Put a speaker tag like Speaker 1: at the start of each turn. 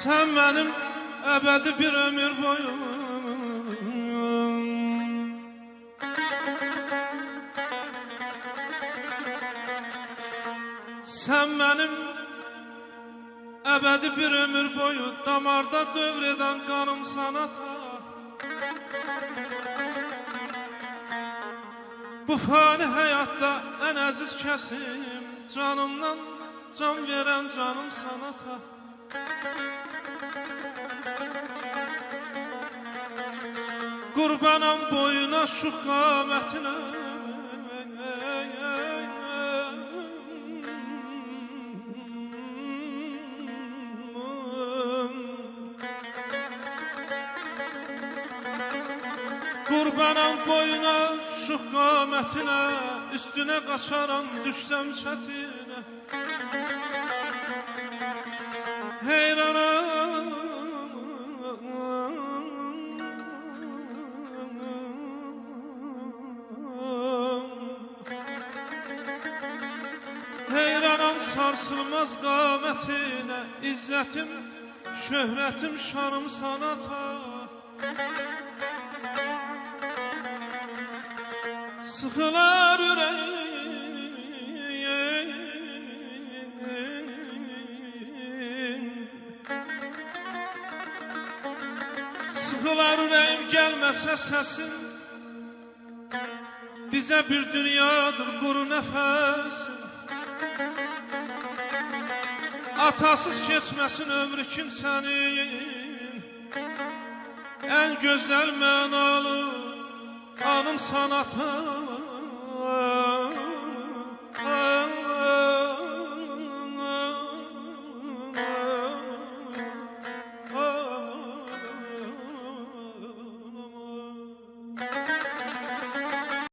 Speaker 1: Sen benim ebedi bir ömür boyu Sen benim ebedi bir ömür boyu damarda dövreden kanım sanata. Bu fani hayatta en aziz kesim, canımdan can veren canım sanata. Qurbanam boyuna şu qamətinə, Qurbanam boyuna şu qamətinə, üstünə qaçaram düşsəm çətinə. Heyranam Heyranam sarsılmaz qamətinə, İzzətim, şöhrətim, şanım sanata. Sıxılar ürəyim, sıxılar ürəyim, gəlməsə səsin. Bizə bir dünyadır quru nəfəsin. Atasız keçməsin ömrü kimsənin. Ən gözəl mənalı anım sanata.